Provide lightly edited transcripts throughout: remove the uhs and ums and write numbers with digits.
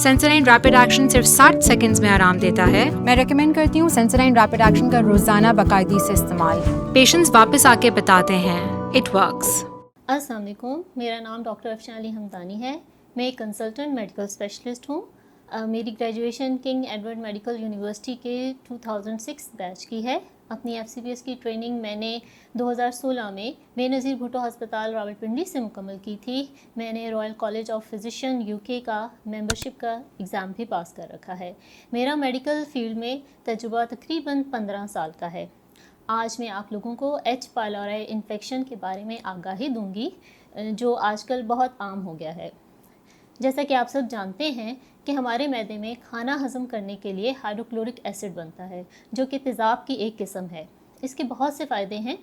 سینسرائن rapid action صرف 60 seconds میں آرام دیتا ہے. میں ریکمینڈ کرتی ہوں سینسرائن ریپڈ ایکشن کا روزانہ باقاعدگی سے استعمال. پیشنٹس واپس آ کے بتاتے ہیں اٹ ورکس. السلام علیکم، میرا نام ڈاکٹر افشان علی ہمدانی ہے. میں ایک کنسلٹنٹ میڈیکل اسپیشلسٹ ہوں. میری graduation king Edward medical university کے 2006 بیچ کی ہے. اپنی FCPS کی ٹریننگ میں نے 2016 میں بے نظیر بھٹو ہسپتال راولپنڈی سے مکمل کی تھی. میں نے Royal college of physician UK کا ممبرشپ کا ایگزام بھی پاس کر رکھا ہے. میرا میڈیکل فیلڈ میں تجربہ تقریباً 15 سال کا ہے. آج میں آپ لوگوں کو H. pylori انفیکشن کے بارے میں آگاہی دوں گی جو آج کل بہت عام ہو گیا ہے. جیسا کہ آپ سب جانتے ہیں کہ ہمارے معدے میں کھانا ہضم کرنے کے لیے ہائیڈروکلورک ایسڈ بنتا ہے جو کہ تیزاب کی ایک قسم ہے. اس کے بہت سے فائدے ہیں،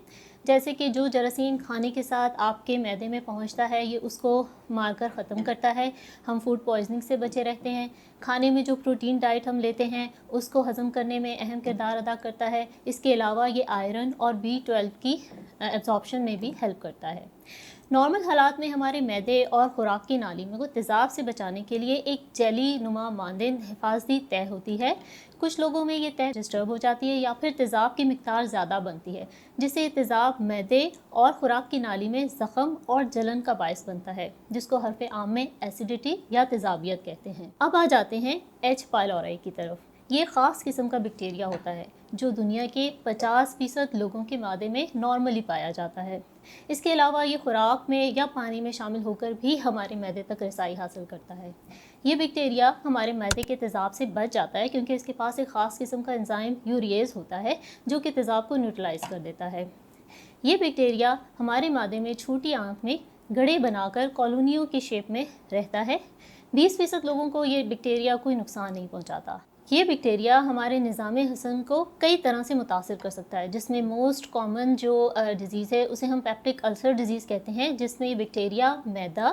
جیسے کہ جو جراثیم کھانے کے ساتھ آپ کے معدے میں پہنچتا ہے یہ اس کو مار کر ختم کرتا ہے. ہم فوڈ پوائزننگ سے بچے رہتے ہیں. کھانے میں جو پروٹین ڈائٹ ہم لیتے ہیں اس کو ہضم کرنے میں اہم کردار ادا کرتا ہے. اس کے علاوہ یہ آئرن اور B12 کی ایبزارپشن میں بھی ہیلپ کرتا ہے. نارمل حالات میں ہمارے معدے اور خوراک کی نالی میں کو تیزاب سے بچانے کے لیے ایک جیلی نما مانند حفاظتی تہہ ہوتی ہے. کچھ لوگوں میں یہ تہہ ڈسٹرب ہو جاتی ہے یا پھر تیزاب کی مقدار زیادہ بنتی ہے جس سے تیزاب معدے اور خوراک کی نالی میں زخم اور جلن کا باعث بنتا ہے، جس کو حرف عام میں ایسیڈیٹی یا تیزابیت کہتے ہیں. اب آ جاتے ہیں H. pylori کی طرف. یہ خاص قسم کا بیکٹیریا ہوتا ہے جو دنیا کے 50% لوگوں کے معدے میں نارملی پایا جاتا ہے. اس کے علاوہ یہ خوراک میں یا پانی میں شامل ہو کر بھی ہمارے معدے تک رسائی حاصل کرتا ہے. یہ بیکٹیریا ہمارے معدے کے تیزاب سے بچ جاتا ہے کیونکہ اس کے پاس ایک خاص قسم کا انزائم یوریز ہوتا ہے جو کہ تیزاب کو نیوٹرلائز کر دیتا ہے. یہ بیکٹیریا ہمارے معدے میں چھوٹی آنت میں گڑھے بنا کر کالونیوں کی شیپ میں رہتا ہے. 20% لوگوں کو یہ بیکٹیریا کوئی نقصان نہیں پہنچاتا. یہ بیکٹیریا ہمارے نظام ہضم کو کئی طرح سے متاثر کر سکتا ہے، جس میں موسٹ کامن جو ڈیزیز ہے اسے ہم پیپٹک السر ڈیزیز کہتے ہیں، جس میں یہ بیکٹیریا معدہ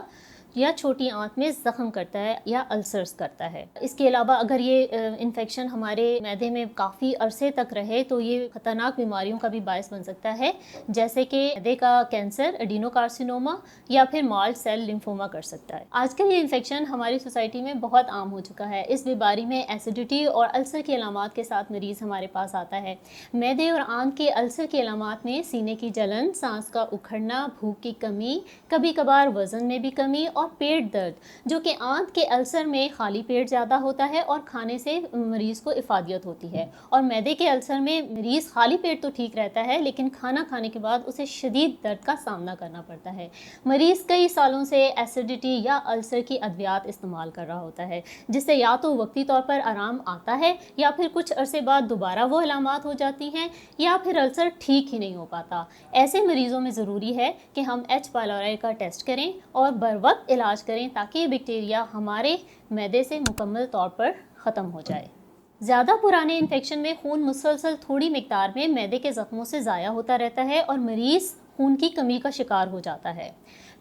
یا چھوٹی آنت میں زخم کرتا ہے یا السرز کرتا ہے. اس کے علاوہ اگر یہ انفیکشن ہمارے معدے میں کافی عرصے تک رہے تو یہ خطرناک بیماریوں کا بھی باعث بن سکتا ہے، جیسے کہ معدے کا کینسر، ایڈینو کارسینوما یا پھر مالٹ سیل لمفوما کر سکتا ہے. آج کل یہ انفیکشن ہماری سوسائٹی میں بہت عام ہو چکا ہے. اس بیماری میں ایسیڈیٹی اور السر کی علامات کے ساتھ مریض ہمارے پاس آتا ہے. معدے اور آنت کے السر کی علامات میں سینے کی جلن، سانس کا اکھڑنا، بھوک کی کمی، کبھی کبھار وزن میں بھی کمی اور پیٹ درد، جو کہ آنت کے السر میں خالی پیٹ زیادہ ہوتا ہے اور کھانے سے مریض کو افادیت ہوتی ہے، اور معدے کے السر میں مریض خالی پیٹ تو ٹھیک رہتا ہے لیکن کھانا کھانے کے بعد اسے شدید درد کا سامنا کرنا پڑتا ہے. مریض کئی سالوں سے ایسیڈیٹی یا السر کی ادویات استعمال کر رہا ہوتا ہے جس سے یا تو وقتی طور پر آرام آتا ہے یا پھر کچھ عرصے بعد دوبارہ وہ علامات ہو جاتی ہیں یا پھر السر ٹھیک ہی نہیں ہو پاتا. ایسے مریضوں میں ضروری ہے کہ ہم H. pylori کا ٹیسٹ کریں اور بروقت علاج کریں تاکہ یہ بیکٹیریا ہمارے معدے سے مکمل طور پر ختم ہو جائے. زیادہ پرانے انفیکشن میں خون مسلسل تھوڑی مقدار میں معدے کے زخموں سے ضائع ہوتا رہتا ہے اور مریض خون کی کمی کا شکار ہو جاتا ہے.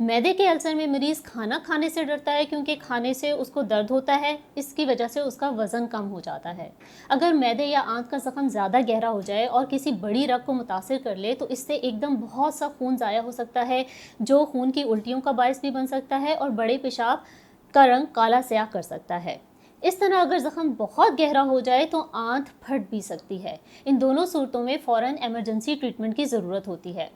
معدے کے السر میں مریض کھانا کھانے سے ڈرتا ہے کیونکہ کھانے سے اس کو درد ہوتا ہے، اس کی وجہ سے اس کا وزن کم ہو جاتا ہے. اگر معدے یا آنت کا زخم زیادہ گہرا ہو جائے اور کسی بڑی رگ کو متاثر کر لے تو اس سے ایک دم بہت سا خون ضائع ہو سکتا ہے جو خون کی الٹیوں کا باعث بھی بن سکتا ہے اور بڑے پیشاب کا رنگ کالا سیاہ کر سکتا ہے. اس طرح اگر زخم بہت گہرا ہو جائے تو آنت پھٹ بھی سکتی ہے. ان دونوں صورتوں میں فوراً ایمرجنسی ٹریٹمنٹ کی ضرورت ہوتی ہے.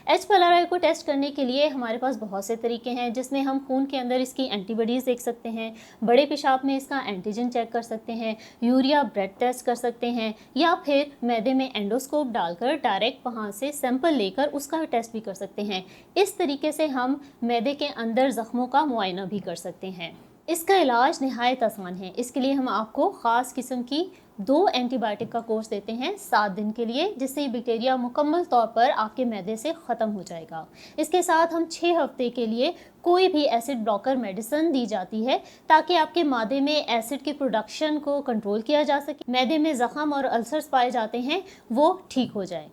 H. pylori کو ٹیسٹ کرنے کے لیے ہمارے پاس بہت سے طریقے ہیں، جس میں ہم خون کے اندر اس کی اینٹی باڈیز دیکھ سکتے ہیں، بڑے پیشاب میں اس کا اینٹیجن چیک کر سکتے ہیں، یوریا بلڈ ٹیسٹ کر سکتے ہیں، یا پھر معدے میں اینڈوسکوپ ڈال کر ڈائریکٹ وہاں سے سیمپل لے کر اس کا ٹیسٹ بھی کر سکتے ہیں. اس طریقے سے ہم معدے کے اندر زخموں کا معائنہ بھی کر سکتے ہیں. اس کا علاج نہایت آسان ہے. اس کے لیے ہم آپ کو خاص قسم کی 2 اینٹی بائیوٹک کا کورس دیتے ہیں 7 دن کے لیے، جس سے یہ بیکٹیریا مکمل طور پر آپ کے معدے سے ختم ہو جائے گا. اس کے ساتھ ہم 6 ہفتے کے لیے کوئی بھی ایسڈ بلاکر میڈیسن دی جاتی ہے تاکہ آپ کے معدے میں ایسڈ کی پروڈکشن کو کنٹرول کیا جا سکے، معدے میں زخم اور السرز پائے جاتے ہیں وہ ٹھیک ہو جائیں.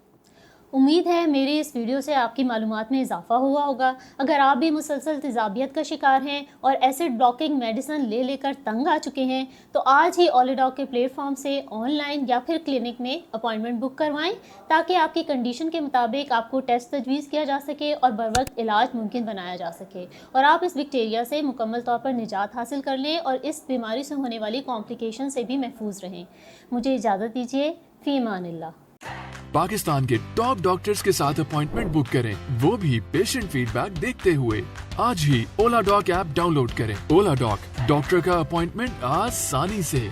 امید ہے میری اس ویڈیو سے آپ کی معلومات میں اضافہ ہوا ہوگا. اگر آپ بھی مسلسل تیزابیت کا شکار ہیں اور ایسڈ بلاکنگ میڈیسن لے کر تنگ آ چکے ہیں تو آج ہی اولیڈاک کے پلیٹ فارم سے آن لائن یا پھر کلینک میں اپائنٹمنٹ بک کروائیں تاکہ آپ کی کنڈیشن کے مطابق آپ کو ٹیسٹ تجویز کیا جا سکے اور بروقت علاج ممکن بنایا جا سکے اور آپ اس بیکٹیریا سے مکمل طور پر نجات حاصل کر لیں اور اس بیماری سے ہونے والی کمپلیکیشن سے بھی محفوظ رہیں. مجھے اجازت دیجیے. فی امان اللہ. پاکستان کے ٹاپ ڈاکٹرز کے ساتھ اپوائنٹمنٹ بک کریں، وہ بھی پیشنٹ فیڈ بیک دیکھتے ہوئے. آج ہی اولا ڈاک ایپ ڈاؤن لوڈ کریں. اولا ڈاک، ڈاکٹر کا اپوائنٹمنٹ آسانی سے.